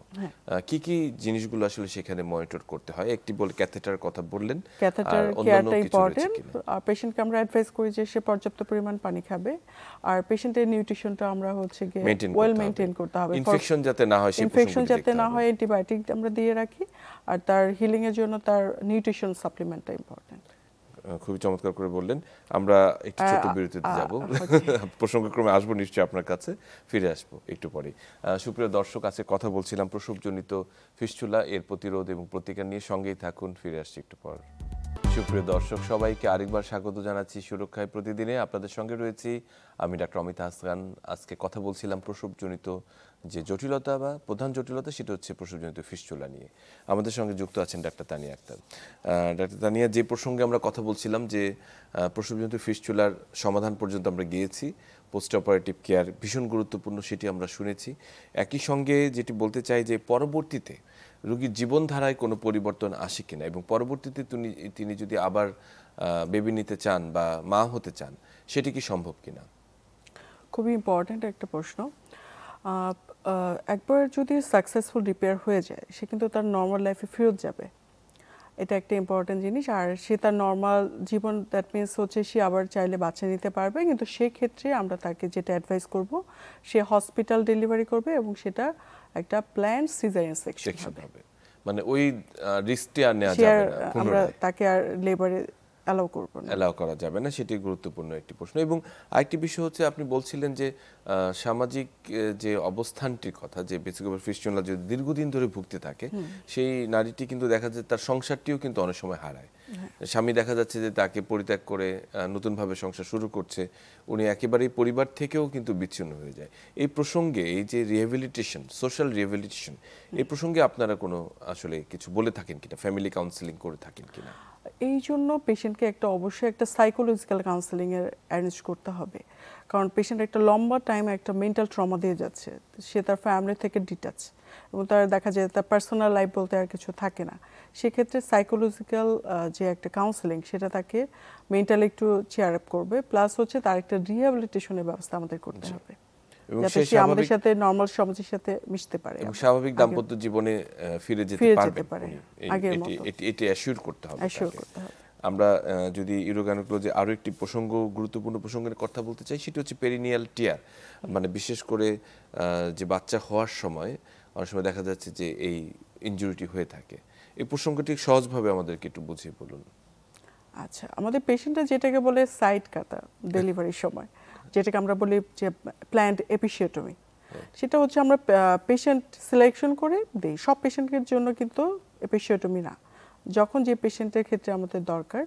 কি কি জিনিসগুলো আসলে সেখানে মনিটর করতে হয়? একটি বল ক্যাথেটার কথা বললেন, ক্যাথেটার কেয়ারটা ইম্পর্টেন্ট। আর পেশেন্টকে আমরা অ্যাডভাইস করি যে সে পর্যাপ্ত পরিমাণ পানি খাবে, আর পেশেন্টের নিউট্রিশনটা আমরা হচ্ছে গিয়ে ওয়েল মেইনটেইন করতে হবে, ইনফেকশন যাতে না হয়, অ্যান্টিবায়োটিক আমরা দিয়ে রাখি, আর তার হিলিং এর জন্য তার নিউট্রিশন সাপ্লিমেন্টটা ইম্পর্টেন্ট। খুবই চমৎকার করে বললেন। আমরা একটু ছোট বিরতিতে যাব, প্রসঙ্গক্রমে আসবো নিশ্চয়ই আপনার কাছে, ফিরে আসবো একটু পরে। সুপ্রিয় দর্শক, আজকে কথা বলছিলাম প্রসবজনিত ফিস্টুলা, এর প্রতিরোধ এবং প্রতিকার নিয়ে। সঙ্গেই থাকুন, ফিরে আসছি একটু পর। সুপ্রিয় দর্শক, সবাইকে আরেকবার স্বাগত জানাচ্ছি সুরক্ষায় প্রতিদিনে। আপনাদের সঙ্গে রয়েছি আমি ডাক্তার অমিতা হাসান। আজকে কথা বলছিলাম প্রসবজনিত যে জটিলতা বা প্রধান জটিলতা, সেটা হচ্ছে প্রসবজনিত ফিস্টুলা নিয়ে। আমাদের সঙ্গে যুক্ত আছেন ডাক্তার তানিয়া আক্তার। ডাক্তার তানিয়া, যে প্রসঙ্গে আমরা কথা বলছিলাম যে প্রসবজনিত ফিস্টুলার সমাধান পর্যন্ত আমরা গিয়েছি, পোস্ট অপারেটিভ কেয়ার ভীষণ গুরুত্বপূর্ণ সেটি আমরা শুনেছি। একই সঙ্গে যেটি বলতে চাই যে পরবর্তীতে রোগীর জীবনধারায় কোনো পরিবর্তন আসে কিনা, এবং পরবর্তীতে তিনি যদি আবার বেবি নিতে চান বা মা হতে চান, সেটি কি সম্ভব কিনা? খুবই ইম্পর্টেন্ট একটা প্রশ্ন। একবার যদি সাকসেসফুল রিপেয়ার হয়ে যায়, সে কিন্তু তার নর্মাল লাইফে ফেরত যাবে। এটা একটা ইম্পর্টেন্ট জিনিস। আর সে তার নর্মাল জীবন, দ্যাট মিনস হচ্ছে সে আবার চাইলে বাচ্চা নিতে পারবে, কিন্তু সেই ক্ষেত্রে আমরা তাকে যেটা অ্যাডভাইস করব, সে হসপিটাল ডেলিভারি করবে এবং সেটা একটা প্ল্যান্ড সিজারিয়ান সেকশন হবে। মানে ওই রিস্কটি আর নেওয়া সে যাবে আর না, আমরা তাকে আর লেবারে অ্যালাউ করব না, অ্যালাউ করা যাবে না, সেটি গুরুত্বপূর্ণ একটি প্রশ্ন। এবং আরেকটি বিষয় হচ্ছে, আপনি বলছিলেন যে সামাজিক যে অবস্থানটির কথা, যে বেসিক্যালি ফিস্টুলা যদি দীর্ঘদিন ধরে ভুগতে থাকে, সেই নারীটি কিন্তু দেখা যায় তার সংসারটিও কিন্তু অনেক সময় হারায়। স্বামী দেখা যাচ্ছে যে তাকে পরিত্যাগ করে নতুনভাবে সংসার শুরু করছে, উনি একেবারেই পরিবার থেকেও কিন্তু বিচ্ছিন্ন হয়ে যায়। এই প্রসঙ্গে এই যে রিহ্যাবিলিটেশন, সোশ্যাল রিহ্যাবিলিটেশন, এই প্রসঙ্গে আপনারা কোনো আসলে কিছু বলে থাকেন কিনা, ফ্যামিলি কাউন্সিলিং করে থাকেন কিনা? এই জন্য পেশেন্টকে অবশ্যই একটা সাইকোলজিক্যাল কাউন্সেলিং এর অ্যারেঞ্জ করতে হবে, কারণ পেশেন্ট একটা লম্বা টাইম একটা মেন্টাল ট্রমা দিয়ে যাচ্ছে, সে তার ফ্যামিলি থেকে ডিটাচ, এবং তার দেখা যায় তার পার্সোনাল লাইফ বলতে আর কিছু থাকে না। সেক্ষেত্রে সাইকোলজিক্যাল যে একটা কাউন্সেলিং, সেটা তাকে মেন্টালি একটু চেয়ার আপ করবে, প্লাস হচ্ছে তার একটা রিহ্যাবিলিটেশনের ব্যবস্থা আমাদের করতে হবে, যাতে সে আমাদের সাথে নরমাল সমাজের সাথে মিশতে পারে এবং স্বাভাবিক দাম্পত্য জীবনে ফিরে যেতে পারে। এটি অ্যাসিওর করতে হবে। আমরা যদি ইউরোগাইনোকোলজি আরো একটি প্রসঙ্গ, গুরুত্বপূর্ণ প্রসঙ্গের কথা বলতে চাই, সেটি হচ্ছে পেরিনিয়াল টিয়ার। মানে বিশেষ করে যে বাচ্চা হওয়ার সময় অনেক সময় দেখা যাচ্ছে যে এই ইনজুরিটি হয়ে থাকে। এই প্রসঙ্গটি সহজভাবে আমাদেরকে একটু বুঝিয়ে বলুন। আচ্ছা, আমাদের পেশেন্টরা যেটাকে বলে সাইড কাটা ডেলিভারির সময়, যেটাকে আমরা বলি যে প্ল্যান্ড এপিসিওটমি, সেটা হচ্ছে আমরা পেশেন্ট সিলেকশন করে দিই। সব পেশেন্টের জন্য কিন্তু এপিসিওটমি না, যখন যে পেশেন্টের ক্ষেত্রে আমাদের দরকার,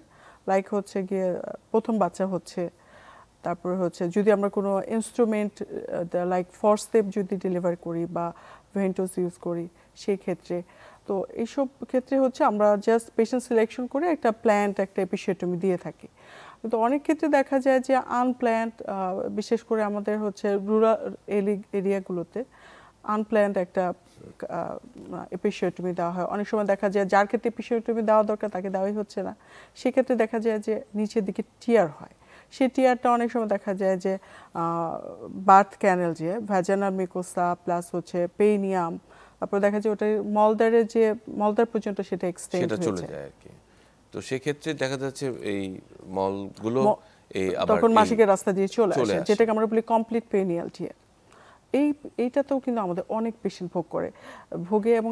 লাইক হচ্ছে গিয়ে প্রথম বাচ্চা হচ্ছে, তারপরে হচ্ছে যদি আমরা কোনো ইনস্ট্রুমেন্ট লাইক ফরসেপ যদি ডেলিভার করি বা ভেন্টোস ইউজ করি, সেই ক্ষেত্রে, তো এইসব ক্ষেত্রে হচ্ছে আমরা জাস্ট পেশেন্ট সিলেকশন করে একটা প্ল্যান্ট একটা এপিসিওটমি দিয়ে থাকি। কিন্তু অনেক ক্ষেত্রে দেখা যায় যে আনপ্ল্যান্ড, বিশেষ করে আমাদের হচ্ছে রুরাল এরিয়াগুলোতে আনপ্ল্যান্ড একটা এপিসিওটমি দেওয়া হয়। অনেক সময় দেখা যায় যার ক্ষেত্রে এপিসিওটমি দেওয়া দরকার তাকে দেওয়াই হচ্ছে না, সেক্ষেত্রে দেখা যায় যে নিচের দিকে টিয়ার হয়। সেই টিয়ারটা অনেক সময় দেখা যায় যে বার্থ ক্যানেল, যে ভ্যাজানাল মিকোসা প্লাস হচ্ছে পেইনিয়াম, তারপর দেখা যায় ওটা মলদ্বারের যে মলদ্বার পর্যন্ত সেটা এক্সটেন্ড হয়ে চলে যায় আর কি। তো সেক্ষেত্রে দেখা যাচ্ছে এই মলগুলো তখন মাসিকের রাস্তা দিয়ে চলে আসে, যেটাকে আমরা বলি কমপ্লিট পেনিয়াল টিয়ার। এইটাতেও কিন্তু আমাদের অনেক পেশেন্ট ভোগে এবং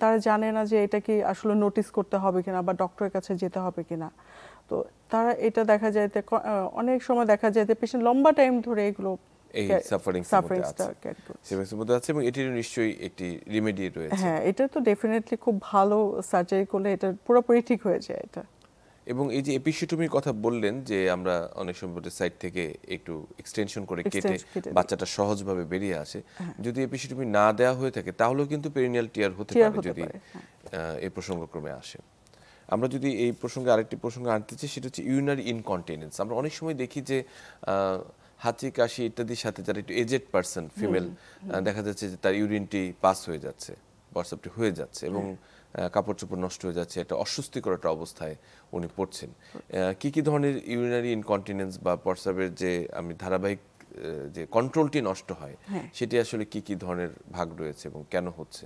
তারা জানে না যে এটা কি আসলে নোটিস করতে হবে কিনা বা ডক্টরের কাছে যেতে হবে কিনা। তো তারা এটা দেখা যায় অনেক সময় দেখা যায় যে পেশেন্ট লম্বা টাইম ধরে এগুলো এই সাফারিংস মধ্যে আছে এবং এটির নিশ্চয়ই একটি রেমেডি রয়েছে। হ্যাঁ, এটা তো ডেফিনেটলি খুব ভালো, সার্জারি করলে এটা পুরোপুরি ঠিক হয়ে যায় এটা। এবং এই যে এপিসিওটমির কথা বললেন, যে আমরা অনেক সময় সাইড থেকে একটু এক্সটেনশন করে কেটে বাচ্চাটা সহজভাবে বেরিয়ে আসে, যদি এপিসিওটমি না দেওয়া হয়ে থাকে তাহলেও কিন্তু পেরিনিয়াল টিয়ার হতে পারে যদি এই প্রসঙ্গক্রমে আসে। আমরা যদি এই প্রসঙ্গে আরেকটি প্রসঙ্গ আনতে চাই, সেটা হচ্ছে ইউরিনারি ইনকন্টিনেন্স। আমরা অনেক সময় দেখি যে হাঁচি কাশি ইত্যাদির সাথে যারা একটু এজেড পার্সন, ফিমেল, দেখা যাচ্ছে যে তার ইউরিনটি পাস হয়ে যাচ্ছে, প্রস্রাবটি হয়ে যাচ্ছে এবং কাপড় চোপড় নষ্ট হয়ে যাচ্ছে, একটা অস্বস্তিকর একটা অবস্থায় উনি পড়ছেন। কি কি ধরনের ইউরিনারি ইনকন্টিনেন্স বা প্রস্রাবের যে ধারাবাহিক যে কন্ট্রোলটি নষ্ট হয়, সেটি আসলে কি কি ধরনের ভাগ রয়েছে এবং কেন হচ্ছে?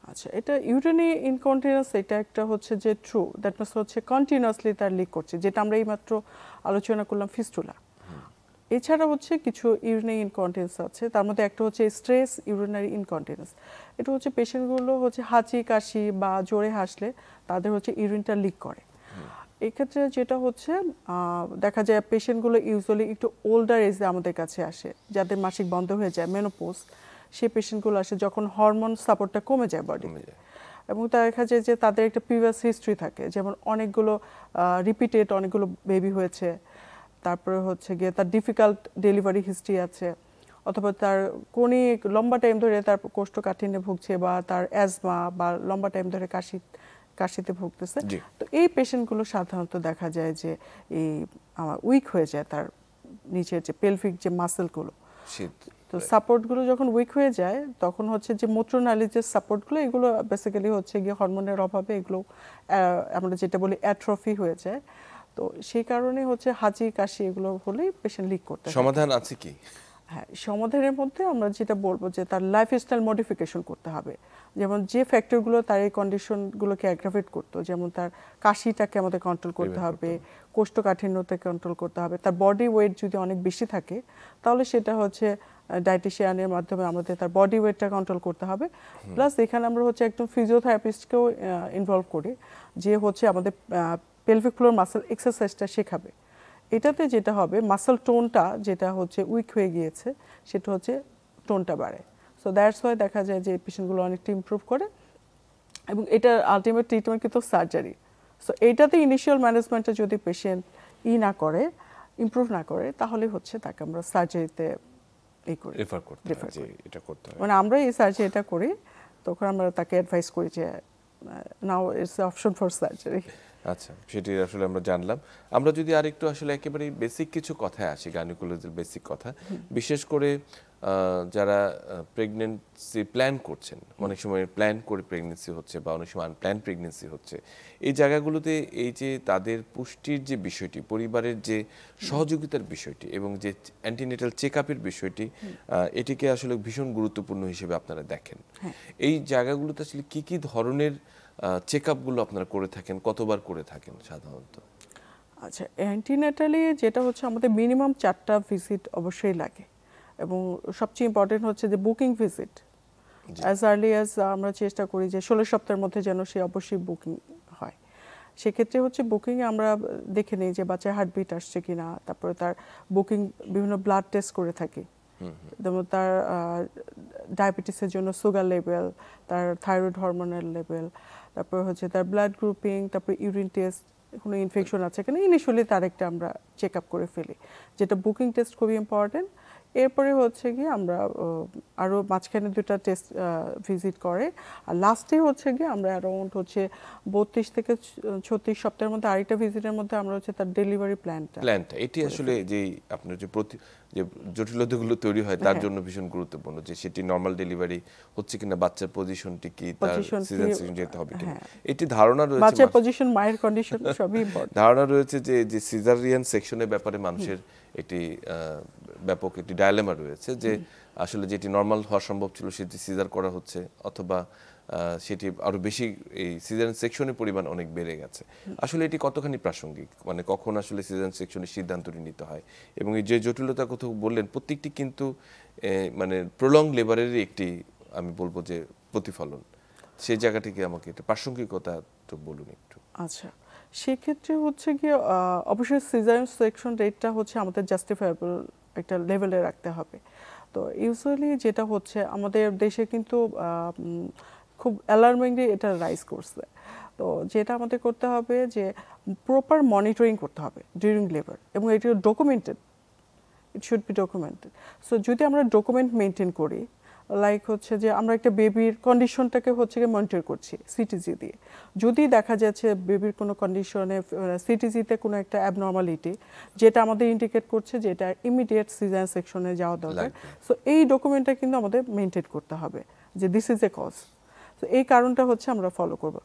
আচ্ছা, এটা ইউরিনারি ইনকন্টিনেন্স, এটা একটা হচ্ছে যে ট্রু, দ্যাট মিন্স হচ্ছে কন্টিনিউয়াসলি তার লিক করছে, যেটা আমরা এইমাত্র আলোচনা করলাম ফিস্টুলা। এছাড়া হচ্ছে কিছু ইউরিনারি ইনকন্টিনেন্স আছে, তার মধ্যে একটা হচ্ছে স্ট্রেস ইউরিনারি ইনকন্টিনেন্স। এটা হচ্ছে পেশেন্টগুলো হচ্ছে হাঁচি কাশি বা জোরে হাসলে তাদের হচ্ছে ইউরিনটা লিক করে। এক্ষেত্রে যেটা হচ্ছে দেখা যায় পেশেন্টগুলো ইউজুয়ালি একটু ওল্ডার এজে আমাদের কাছে আসে, যাদের মাসিক বন্ধ হয়ে যায়, মেনোপজ, সেই পেশেন্টগুলো আসে যখন হরমোন সাপোর্টটা কমে যায় বডিতে, এবং দেখা যায় যে তাদের একটা প্রিভিয়াস হিস্ট্রি থাকে, যেমন অনেকগুলো রিপিটেড অনেকগুলো বেবি হয়েছে, তারপরে হচ্ছে গিয়ে তার ডিফিকাল্ট ডেলিভারি হিস্ট্রি আছে, অথবা তার কোনি লম্বা টাইম ধরে তার কোষ্ঠকাঠিন্যে ভুগছে বা তার অ্যাজমা বা লম্বা টাইম ধরে কাশিতে ভুগতেছে। তো এই পেশেন্টগুলো সাধারণত দেখা যায় যে এই উইক হয়ে যায়, তার নিচের যে পেলভিক যে মাসেলগুলো, তো সাপোর্টগুলো যখন উইক হয়ে যায় তখন হচ্ছে যে মূত্রনালীর যে সাপোর্টগুলো, এগুলো বেসিক্যালি হচ্ছে গিয়ে হরমোনের অভাবে এগুলো আমরা যেটা বলি অ্যাট্রফি হয়ে যায়। তো সেই কারণে হচ্ছে হাঁচি কাশি এগুলো হলেই পেশেন্ট লিক করতে। সমাধান আছে কি? হ্যাঁ, সমাধানের মধ্যে আমরা যেটা বলবো যে তার লাইফস্টাইল মডিফিকেশন করতে হবে। যেমন যে ফ্যাক্টরগুলো তার এই কন্ডিশনগুলোকে অ্যাগ্রাভেট করতো, যেমন তার কাশিটাকে আমাদের কন্ট্রোল করতে হবে, কোষ্ঠকাঠিন্যতাকে কন্ট্রোল করতে হবে, তার বডি ওয়েট যদি অনেক বেশি থাকে তাহলে সেটা হচ্ছে ডায়েটিশিয়ানের মাধ্যমে আমাদের তার বডি ওয়েটটা কন্ট্রোল করতে হবে। প্লাস এখানে আমরা হচ্ছে একদম ফিজিওথেরাপিস্টকেও ইনভলভ করি, যে হচ্ছে আমাদের পেলভিক ফ্লোর মাসেল এক্সারসাইজটা শেখাবে। এটাতে যেটা হবে মাসল টোনটা যেটা হচ্ছে উইক হয়ে গিয়েছে সেটা হচ্ছে টোনটা বাড়ে। সো দ্যাটস ওয়াই দেখা যায় যে পেশেন্টগুলো অনেকটা ইমপ্রুভ করে, এবং এটা আলটিমেট ট্রিটমেন্ট কিন্তু সার্জারি। সো এইটাতে ইনিশিয়াল ম্যানেজমেন্টে যদি পেশেন্ট না করে, ইমপ্রুভ না করে, তাহলে হচ্ছে তাকে আমরা সার্জারিতে রেফার করতে হয়, যে এটা করতে হয়। মানে আমরা এই সার্জারিটা করি, তখন আমরা তাকে অ্যাডভাইস করি যে now it's option for surgery. আচ্ছা, সেটি আসলে আমরা জানলাম। আমরা যদি আরেকটু আসলে একেবারে বেসিক কিছু কথায় আসি, গাইনোকোলজির বেসিক কথা, বিশেষ করে যারা প্রেগনেন্সি প্ল্যান করছেন, অনেক সময় প্ল্যান করে প্রেগনেন্সি হচ্ছে বা অনেক সময় আনপ্ল্যান প্রেগনেন্সি হচ্ছে, এই জায়গাগুলোতে এই যে তাদের পুষ্টির যে বিষয়টি, পরিবারের যে সহযোগিতার বিষয়টি এবং যে অ্যান্টিনেটাল চেক আপের বিষয়টি, এটিকে আসলে ভীষণ গুরুত্বপূর্ণ হিসেবে আপনারা দেখেন। এই জায়গাগুলোতে আসলে কি কি ধরনের চেক আপগুলো আপনারা করে থাকেন, কতবার করে থাকেন সাধারণত? আচ্ছা, অ্যান্টিনেটালি যেটা হচ্ছে আমাদের মিনিমাম 4টা ভিজিট অবশ্যই লাগে, এবং সবচেয়ে ইম্পর্টেন্ট হচ্ছে যে booking visit as early as আমরা চেষ্টা করি যে 16 সপ্তাহের মধ্যে যেন সে অবশ্যই বুকিং হয়। সেক্ষেত্রে হচ্ছে বুকিংয়ে আমরা দেখে নিই যে বাচ্চার হার্টবিট আসছে কিনা, তারপরে তার বুকিং বিভিন্ন ব্লাড টেস্ট করে থাকি, যেমন তার ডায়াবেটিসের জন্য সুগার লেভেল, তার থাইরয়েড হরমোনাল লেভেল, তারপর হচ্ছে তার ব্লাড গ্রুপিং, তারপর ইউরিন টেস্ট, কোনো ইনফেকশন আছে কিনা, ইনিশিয়ালি তার একটা আমরা চেক আপ করে ফেলি, যেটা বুকিং টেস্ট খুবই ইম্পর্টেন্ট। এরপরে হচ্ছে গিয়ে আমরা আরও মাঝখানে 2টা টেস্ট ভিজিট করে, আর লাস্টে হচ্ছে গিয়ে আমরা অ্যারাউন্ড হচ্ছে 32 থেকে 36 সপ্তাহের মধ্যে আরেকটা ভিজিটের মধ্যে আমরা হচ্ছে তার ডেলিভারি প্ল্যানটা এটি আসলে যে আপনার যে যে জটিলতাগুলো তৈরি হয় তার জন্য ভীষণ গুরুত্বপূর্ণ, যে সেটি নর্মাল ডেলিভারি হচ্ছে কিনা, বাচ্চার পজিশনটি কি, তার সিজার সেকশন যেতে হবে কিনা, এটি ধারণা রয়েছে, বাচ্চার পজিশন, মায়ের কন্ডিশন সবই ইম্পর্টেন্ট। ধারণা রয়েছে যে সিজারিয়ান সেকশনের ব্যাপারে মানুষের একটি ব্যাপক একটি ডায়লেমা রয়েছে, যে আসলে যেটি নর্মাল হওয়া সম্ভব ছিল সেটি সিজার করা হচ্ছে, অথবা সেটি আরো বেশি, এই সিজারিয়ান সেকশনের পরিমাণ অনেক বেড়ে গেছে। আসলে এটি কতখানি প্রাসঙ্গিক, মানে কখন আসলে সিজারিয়ান সেকশনের সিদ্ধান্তটি নিতে হয়, এবং এই যে জটিলতার কথা বললেন প্রত্যেকটি কিন্তু মানে প্রলং লেবারেরই একটি, আমি বলবো যে প্রতিফলন, সেই জায়গাটিকে আমাকে একটা প্রাসঙ্গিকতা তো বলুন একটু। আচ্ছা, সেক্ষেত্রে হচ্ছে গিয়ে অবশ্যই সিজারিয়ান সেকশন রেটটা হচ্ছে আমাদের জাস্টিফায়েবল একটা লেভেলে রাখতে হবে। তো ইউজুয়ালি যেটা হচ্ছে আমাদের দেশে কিন্তু খুব অ্যালার্মিংলি এটা রাইজ করছে। তো যেটা আমাদের করতে হবে যে প্রপার মনিটরিং করতে হবে ডিউরিং লেবার, এবং এটা documented, it should be documented. So যদি আমরা ডকুমেন্ট মেনটেন করি, লাইক হচ্ছে যে আমরা একটা বেবির কন্ডিশনটাকে হচ্ছে গিয়ে মনিটর করছি সিটিজি দিয়ে, যদি দেখা যাচ্ছে বেবির কোনো কন্ডিশনে সিটিজিতে কোনো একটা অ্যাবনর্মালিটি যেটা আমাদের ইন্ডিকেট করছে যে এটা ইমিডিয়েট সিজারিয়ান সেকশনে যাওয়া দরকার, সো এই ডকুমেন্টটা কিন্তু আমাদের মেনটেন করতে হবে যে দিস ইজ এ কজ। তো এই কারণটা হচ্ছে আমরা ফলো করব।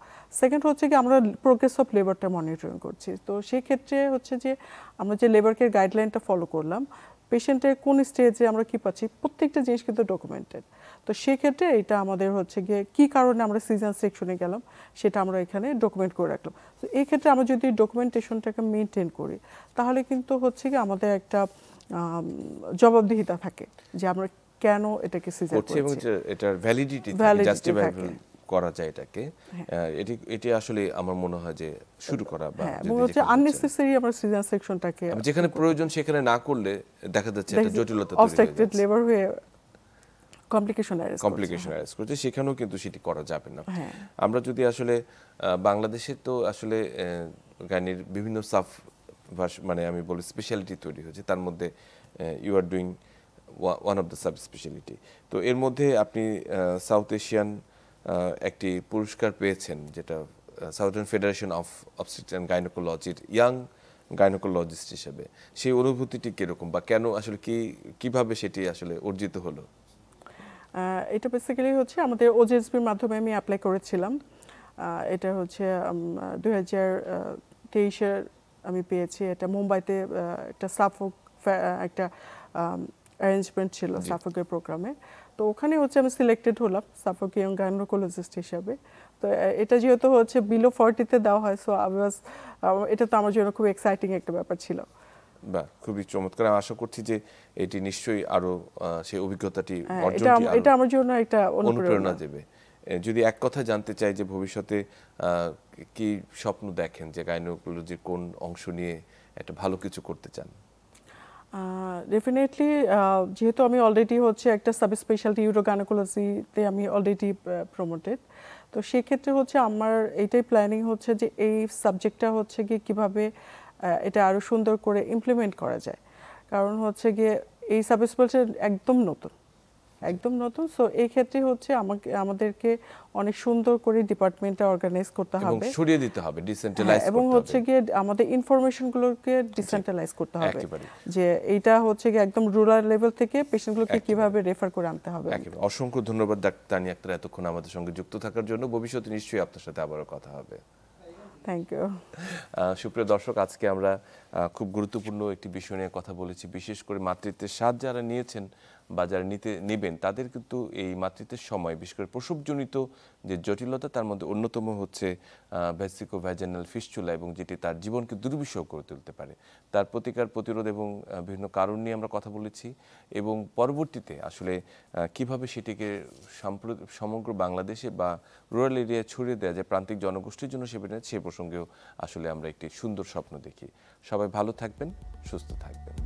সেকেন্ড হচ্ছে কি আমরা প্রোগ্রেস অফ লেবারটা মনিটরিং করছি। তো সেই ক্ষেত্রে হচ্ছে যে আমরা যে লেবার কেয়ার গাইডলাইনটা ফলো করলাম, পেশেন্টের কোন স্টেজে আমরা কি পাচ্ছি, প্রত্যেকটা জিনিস কিন্তু ডকুমেন্টেড। তো সেক্ষেত্রে এটা আমাদের হচ্ছে গিয়ে কী কারণে আমরা সিজারিয়ান সেকশনে গেলাম সেটা আমরা এখানে ডকুমেন্ট করে রাখলাম। তো এই ক্ষেত্রে আমরা যদি ডকুমেন্টেশনটাকে মেনটেন করি তাহলে কিন্তু হচ্ছে কি আমাদের একটা জবাবদিহিতা থাকে যে আমরা কেন এটাকে সিজার করছি, এবং এটার ভ্যালিডিটি জাস্টিফাইবল করা যায় এটাকে। এটি আসলে আমার মনে হয় যে শুরু করা, বা হচ্ছে আননেসেসারি আমরা সিজারিয়ান সেকশনটাকে যেখানে প্রয়োজন সেখানে না করলে দেখা যাচ্ছে একটা জটিলতা তৈরি হয়ে যাচ্ছে, লেবার হয়ে কমপ্লিকেশন অ্যারেস্ট করছে, সেখানেও কিন্তু সেটি করা যাবে না। আমরা যদি আসলে বাংলাদেশে তো আসলে গাইনির বিভিন্ন সাব, মানে আমি বলি স্পেশালিটি তৈরি হয়েছে, তার মধ্যে you are doing one of the subspeciality. তো এর মধ্যে আপনি সাউথ এশিয়ান একটি পুরস্কার পেয়েছেন, যেটা southern federation of obstetrics and গাইনোকোলজির ইয়াং গাইনোকোলজিস্ট হিসেবে, সেই অনুভূতিটি কিরকম, বা কেন আসলে কিভাবে সেটি আসলে অর্জিত হলো? এটা বেসিক্যালি হচ্ছে আমাদের ওজেএসবির মাধ্যমে আমি অ্যাপ্লাই করেছিলাম। এটা হচ্ছে 2023-এর আমি পেয়েছি। এটা মুম্বাইতে একটা সাফোক একটা অ্যারেঞ্জমেন্ট ছিল সাফোকের প্রোগ্রামে। তো ওখানে হচ্ছে আমি সিলেক্টেড হলাম সাফোকিয়ান গাইনোকোলজিস্ট হিসাবে। তো এটা যেহেতু হচ্ছে বিলো 40-তে দেওয়া হয়, সো এটা তো আমার জন্য খুব এক্সাইটিং একটা ব্যাপার ছিল। বাহ, খুবই চমৎকার। আমি আশা করছি যে এটি নিশ্চয়ই আরো সেই অভিজ্ঞতাটি এটা আমার জন্য একটা অনুপ্রেরণা দেবে। যদি এক কথা জানতে চাই যে ভবিষ্যতে কি স্বপ্ন দেখেন, যে গাইনোকোলজির কোন অংশ নিয়ে একটা ভালো কিছু করতে চান? ডেফিনেটলি যেহেতু আমি অলরেডি হচ্ছে একটা সাব স্পেশালিটি ইউরোগাইনোকোলজিতে আমি অলরেডি প্রমোটেড, তো সেক্ষেত্রে হচ্ছে আমার এইটাই প্ল্যানিং হচ্ছে যে এই সাবজেক্টটা হচ্ছে গিয়ে কীভাবে এটা আরও সুন্দর করে ইমপ্লিমেন্ট করা যায়। কারণ হচ্ছে গিয়ে এই সাব স্পেশালিটি একদম নতুন। সো এই ক্ষেত্রে হচ্ছে আমাদেরকে অনেক সুন্দর করে ডিপার্টমেন্টটা অর্গানাইজ করতে হবে, ছড়িয়ে দিতে হবে, ডিসেন্ট্রালাইজ করতে হবে, এবং হচ্ছে গিয়ে আমাদের ইনফরমেশনগুলোকে ডিসেন্ট্রালাইজ করতে হবে, যে এইটা হচ্ছে গিয়ে একদম রুরাল লেভেল থেকে পেশেন্টগুলোকে কিভাবে রেফার করে আনতে হবে। অসংখ্য ধন্যবাদ ডাক্তার তানিয়া আক্তার এতক্ষণ আমাদের সঙ্গে যুক্ত থাকার জন্য। ভবিষ্যতে নিশ্চয়ই আপনার সাথে আবারও কথা হবে। Thank you. সুপ্রিয় দর্শক, আজকে আমরা খুব গুরুত্বপূর্ণ একটি বিষয় নিয়ে কথা বলেছি। বিশেষ করে মাতৃত্বের স্বাদ যারা নিয়েছেন বা যারা নেবেন, তাদের কিন্তু এই মাতৃত্বের সময় বিশেষ করে প্রসবজনিত যে জটিলতা, তার মধ্যে অন্যতম হচ্ছে ভ্যাসিকো-ভ্যাজাইনাল ফিস্চুলা, এবং যেটি তার জীবনকে দুর্বিষহ করে তুলতে পারে। তার প্রতিকার, প্রতিরোধ এবং বিভিন্ন কারণ নিয়ে আমরা কথা বলেছি, এবং পরবর্তীতে আসলে কিভাবে সেটিকে সমগ্র বাংলাদেশে বা রুরাল এরিয়ায় ছড়িয়ে দেওয়া যায় প্রান্তিক জনগোষ্ঠীর জন্য, সে প্রসঙ্গেও আসলে আমরা একটি সুন্দর স্বপ্ন দেখি। সবাই ভালো থাকবেন, সুস্থ থাকবেন।